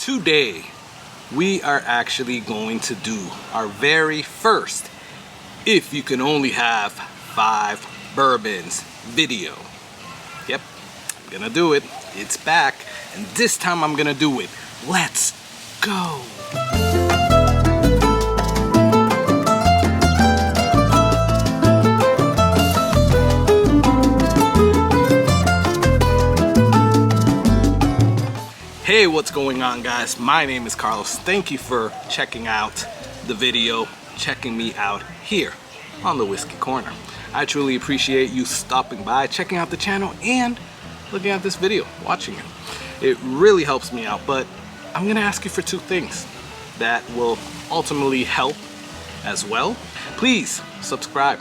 today we are actually going to do our very first If You Can Only Have 5 Bourbons video. Yep, I'm gonna do it. It's back, and this time I'm gonna do it. Let's go. Hey, what's going on, guys? My name is Carlos. Thank you for checking out the video, checking me out here on the Whiskey Corner. I truly appreciate you stopping by, checking out the channel, and looking at this video, watching it. It really helps me out, but I'm gonna ask you for 2 things that will ultimately help as well. Please subscribe.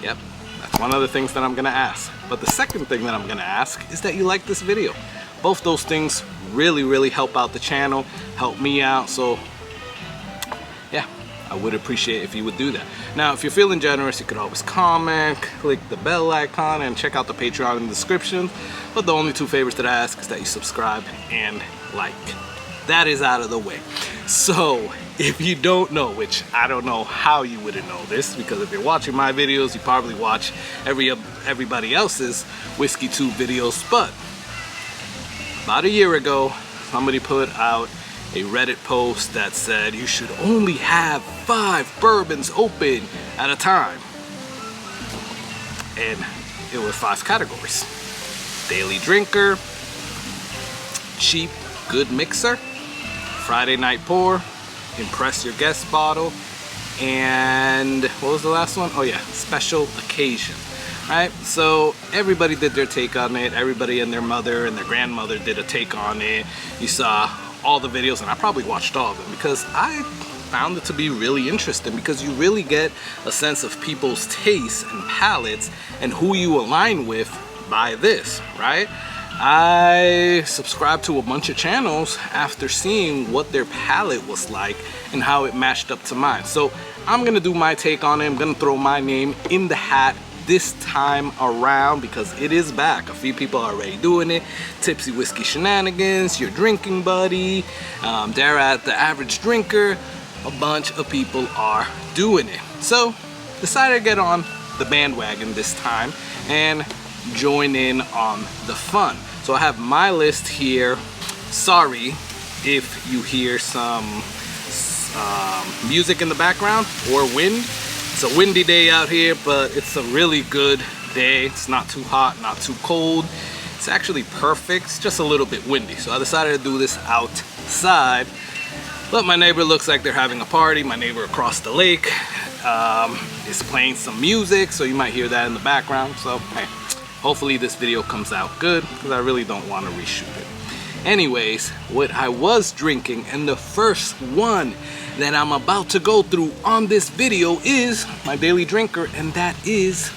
Yep, that's one of the things that I'm gonna ask. But the second thing that I'm gonna ask is that you like this video. Both those things really help out the channel, help me out, so yeah, I would appreciate if you would do that. Now, if you're feeling generous, you could always comment, click the bell icon, and check out the Patreon in the description. But the only 2 favors that I ask is that you subscribe and like. That is out of the way. So if you don't know, which I don't know how you wouldn't know this, because if you're watching my videos, you probably watch everybody else's Whiskey Tube videos, but about a year ago, somebody put out a Reddit post that said you should only have 5 bourbons open at a time. And it was 5 categories: daily drinker, cheap, good mixer, Friday night pour, impress your guest bottle, and what was the last one? Oh yeah, special occasion. Right, so everybody did their take on it. Everybody and their mother and their grandmother did a take on it. You saw all the videos, and I probably watched all of them because I found it to be really interesting, because you really get a sense of people's tastes and palates and who you align with by this, right? I subscribed to a bunch of channels after seeing what their palate was like and how it matched up to mine. So I'm gonna do my take on it. I'm gonna throw my name in the hat this time around because it is back. A few people are already doing it. Tipsy Whiskey Shenanigans, Your Drinking Buddy, Dara the Average Drinker. A bunch of people are doing it. So decided to get on the bandwagon this time and join in on the fun. So I have my list here. Sorry if you hear some music in the background or wind. It's a windy day out here, but it's a really good day. It's not too hot, not too cold. It's actually perfect. It's just a little bit windy. So I decided to do this outside. But my neighbor looks like they're having a party. My neighbor across the lake is playing some music, so you might hear that in the background. So hey, hopefully this video comes out good, because I really don't want to reshoot it. Anyways, what I was drinking, and the first one that I'm about to go through on this video is my daily drinker, and that is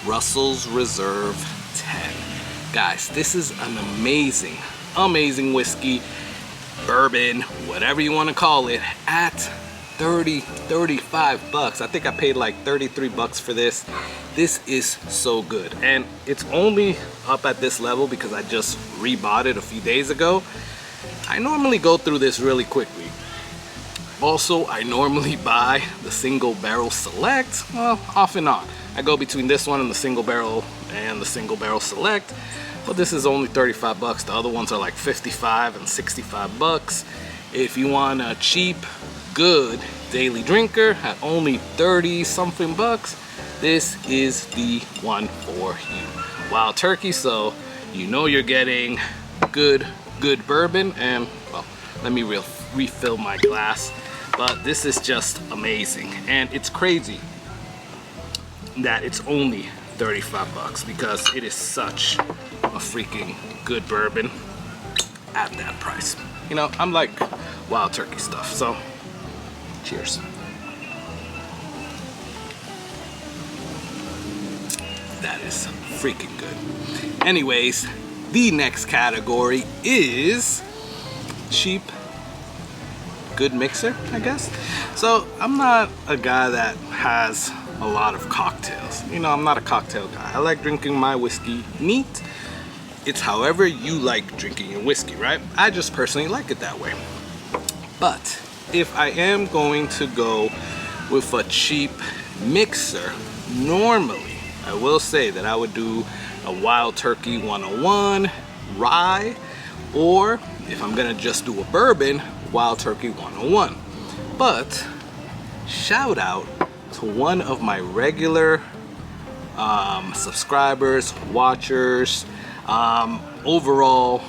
Russell's Reserve 10. Guys, this is an amazing whiskey, bourbon, whatever you want to call it, at 35 bucks. I think I paid like 33 bucks for this. This is so good, and it's only up at this level because I just rebought it a few days ago. I normally go through this really quickly. Also, I normally buy the single barrel select, well, off and on. I go between this one and the single barrel select, but this is only 35 bucks. The other ones are like 55 and 65 bucks. If you want a cheap, good daily drinker at only 30 something bucks, this is the one for you. Wild turkey, so you know you're getting good bourbon. And well, let me refill my glass. But this is just amazing, and it's crazy that it's only 35 bucks because it is such a freaking good bourbon at that price. You know, I'm like wild turkey stuff, so cheers. That is freaking good. Anyways, the next category is cheap, good mixer, I guess. So I'm not a guy that has a lot of cocktails. You know, I'm not a cocktail guy. I like drinking my whiskey neat, It's however you like drinking your whiskey, right? I just personally like it that way. But if I am going to go with a cheap mixer, normally I will say that I would do a Wild Turkey 101 rye, or if I'm gonna just do a bourbon, Wild Turkey 101. But shout out to one of my regular subscribers, watchers, overall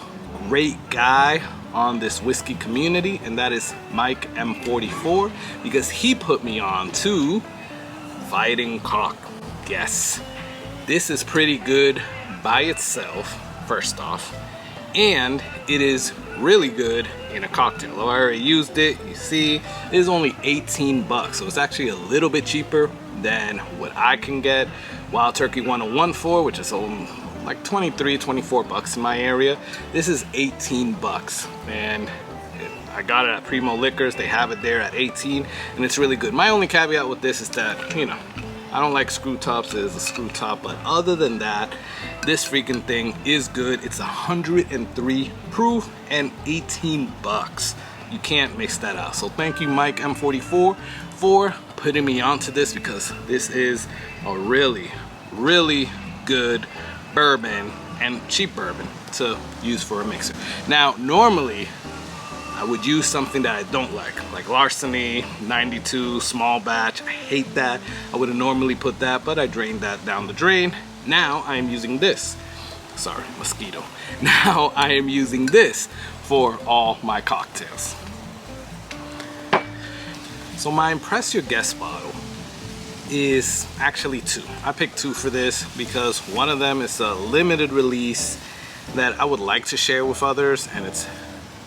great guy on this whiskey community, and that is Mike M44, because he put me on to Fighting Cock. Yes, this is pretty good by itself, first off, and it is really good in a cocktail. I already used it. You see, it is only 18 bucks, so it's actually a little bit cheaper than what I can get Wild Turkey 101 for, which is like 23, 24 bucks in my area. This is 18 bucks, and I got it at Primo Liquors. They have it there at 18, and it's really good. My only caveat with this is that, you know, I don't like screw tops. It is a screw top, but other than that, this freaking thing is good. It's 103 proof and 18 bucks. You can't mix that out. So thank you, Mike M44, for putting me onto this, because this is a really, really good bourbon and cheap bourbon to use for a mixer. Now, normally I would use something that I don't like Larceny 92 small batch. I hate that. I would have normally put that, but I drained that down the drain. Now I am using this. Sorry, mosquito. Now I am using this for all my cocktails. So my Impress Your Guest bottle is actually two. I picked two for this because one of them is a limited release that I would like to share with others, and it's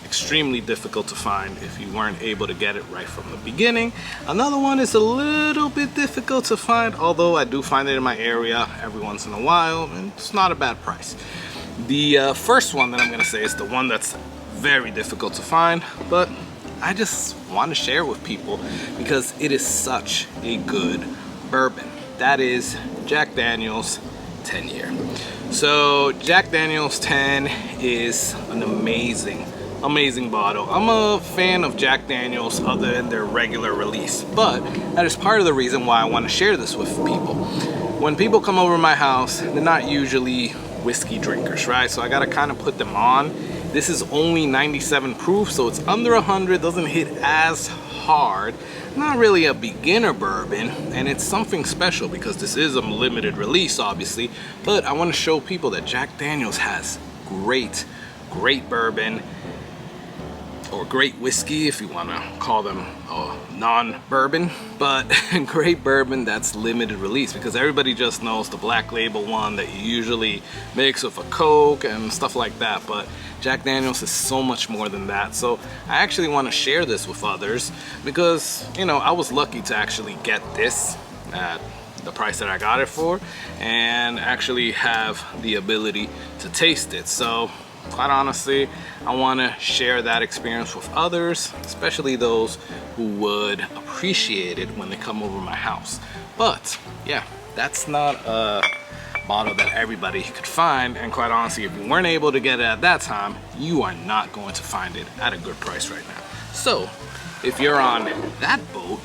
extremely difficult to find if you weren't able to get it right from the beginning. Another one is a little bit difficult to find, although I do find it in my area every once in a while, and it's not a bad price. The first one that I'm gonna say is the one that's very difficult to find, but I just want to share with people because it is such a good bourbon. That is Jack Daniel's 10 year. So Jack Daniel's 10 is an amazing bottle. I'm a fan of Jack Daniel's other than their regular release, but that is part of the reason why I want to share this with people. When people come over to my house, they're not usually whiskey drinkers, right? So I gotta kind of put them on. This is only 97 proof, so it's under 100, doesn't hit as hard. Not really a beginner bourbon, and it's something special because this is a limited release, obviously, but I want to show people that Jack Daniel's has great bourbon, or great whiskey if you want to call them non-bourbon, but great bourbon that's limited release, because everybody just knows the black label one that you usually mix with a Coke and stuff like that, but Jack Daniel's is so much more than that. So I actually want to share this with others because, you know, I was lucky to actually get this at the price that I got it for and actually have the ability to taste it. So quite honestly, I want to share that experience with others, especially those who would appreciate it when they come over my house. But yeah, that's not a bottle that everybody could find, and quite honestly, if you weren't able to get it at that time, you are not going to find it at a good price right now. So if you're on that boat,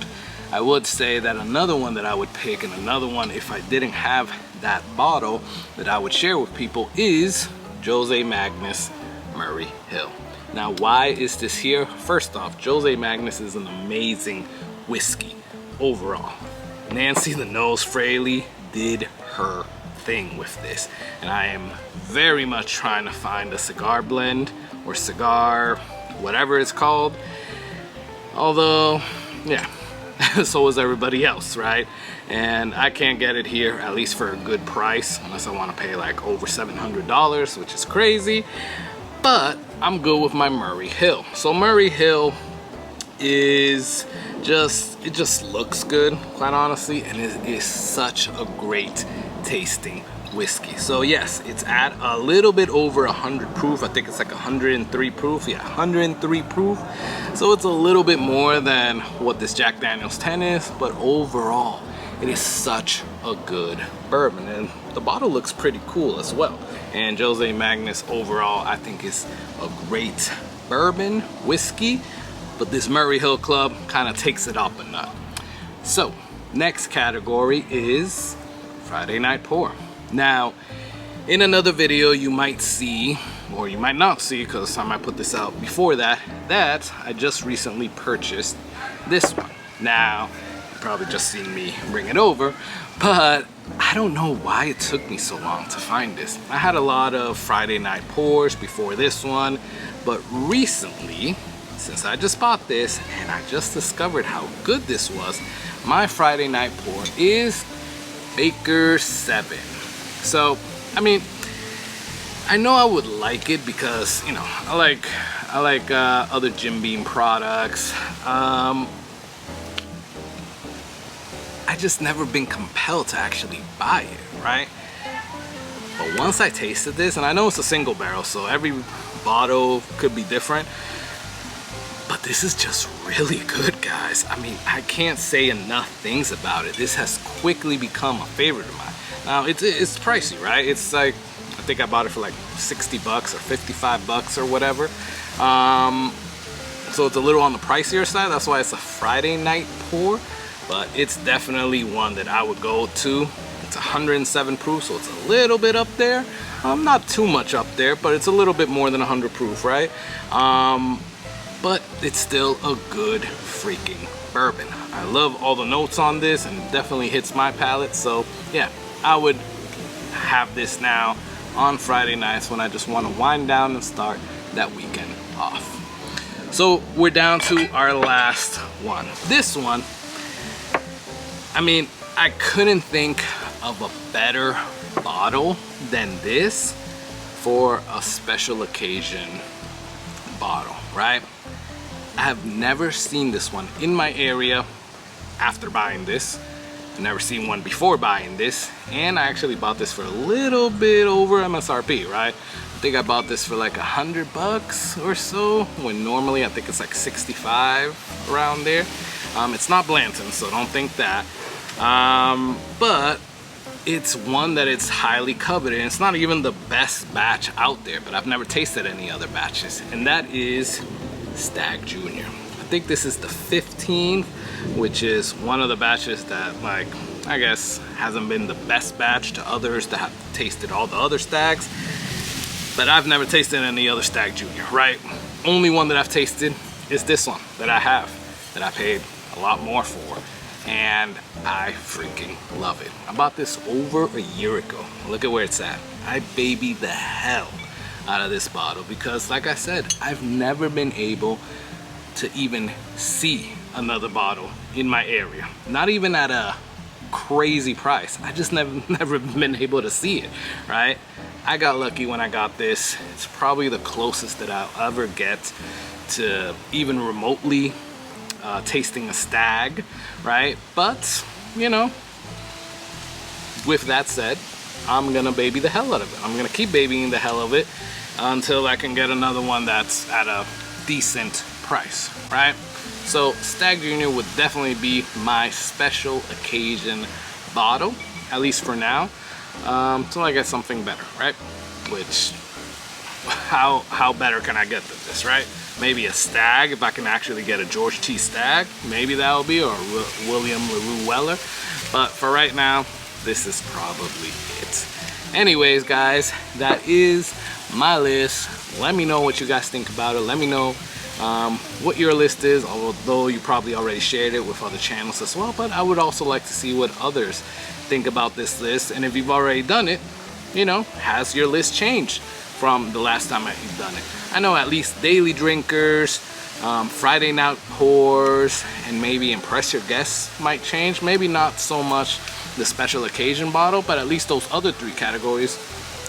I would say that another one that I would pick, and another one if I didn't have that bottle that I would share with people, is Jose Magnus Murray Hill. Now, why is this here? First off, Jose Magnus is an amazing whiskey overall. Nancy the Nose Fraley did her thing with this, and I am very much trying to find a cigar blend or cigar whatever it's called, although yeah, so is everybody else, right? And I can't get it here, at least for a good price, unless I want to pay like over $700, which is crazy. But I'm good with my Murray Hill. So Murray Hill is it just looks good, quite honestly, and it is such a great tasting whiskey. So yes, it's at a little bit over 100 proof. I think it's like 103 proof. Yeah, 103 proof. So it's a little bit more than what this Jack Daniel's 10 is, but overall, it is such a good bourbon, and the bottle looks pretty cool as well. And Jose Magnus overall I think is a great bourbon whiskey, but this Murray Hill Club kind of takes it up a notch. So next category is Friday Night Pour. Now in another video you might see, or you might not see because I might put this out before that, I just recently purchased this one. Now you've probably just seen me bring it over, but I don't know why it took me so long to find this. I had a lot of Friday Night Pours before this one, but recently, since I just bought this and I just discovered how good this was, my Friday Night Pour is Baker 7. So, I mean, I know I would like it because, you know, I like other Jim Beam products. I just never been compelled to actually buy it, right? But once I tasted this, and I know it's a single barrel, so every bottle could be different, but this is just really good, guys. I mean, I can't say enough things about it. This has quickly become a favorite of mine. Now, it's pricey, right? It's like, I think I bought it for like 60 bucks or 55 bucks or whatever. So it's a little on the pricier side. That's why it's a Friday night pour. But it's definitely one that I would go to. It's 107 proof, so it's a little bit up there. Not too much up there, but it's a little bit more than 100 proof, right? But it's still a good freaking bourbon. I love all the notes on this and it definitely hits my palate. So yeah, I would have this now on Friday nights when I just want to wind down and start that weekend off. So we're down to our last one. This one, I mean, I couldn't think of a better bottle than this for a special occasion bottle, right? I have never seen this one in my area after buying this. I've never seen one before buying this, and I actually bought this for a little bit over MSRP, right? I think I bought this for like 100 bucks or so, when normally I think it's like 65 around there. It's not Blanton, so don't think that. But it's one that it's highly coveted, and it's not even the best batch out there, but I've never tasted any other batches, and that is Stag Junior. I think this is the 15th, which is one of the batches that, like, I guess hasn't been the best batch to others that have tasted all the other Stags, but I've never tasted any other Stag Junior, right? Only one that I've tasted is this one that I have, that I paid a lot more for, and I freaking love it. I bought this over a year ago. Look at where it's at. I babied the hell out of this bottle because, like I said, I've never been able to even see another bottle in my area, not even at a crazy price. I just never been able to see it, right? I got lucky when I got this. It's probably the closest that I'll ever get to even remotely tasting a Stag, right? But, you know, with that said, I'm gonna baby the hell out of it. I'm gonna keep babying the hell of it until I can get another one that's at a decent price, right? So Stag Junior would definitely be my special occasion bottle, at least for now, until I get something better, right? Which, how better can I get than this, right? Maybe a Stag, if I can actually get a George T. Stag, maybe that will be, or William LaRue Weller. But for right now, this is probably it. Anyways, guys, that is my list. Let me know what you guys think about it. Let me know what your list is, although you probably already shared it with other channels as well, but I would also like to see what others think about this list. And if you've already done it, you know, has your list changed from the last time you've done it? I know at least daily drinkers, Friday night pours, and maybe impress your guests might change. Maybe not so much the special occasion bottle, but at least those other three categories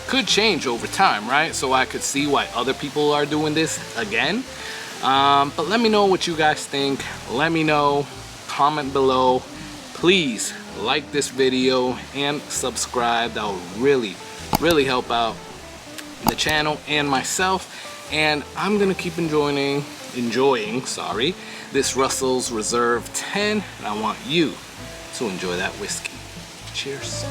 could change over time, right? So I could see why other people are doing this again. But let me know what you guys think. Let me know, comment below. Please like this video and subscribe. That will really help out the channel and myself. And I'm gonna keep enjoying this Russell's Reserve 10, and I want you to enjoy that whiskey. Cheers.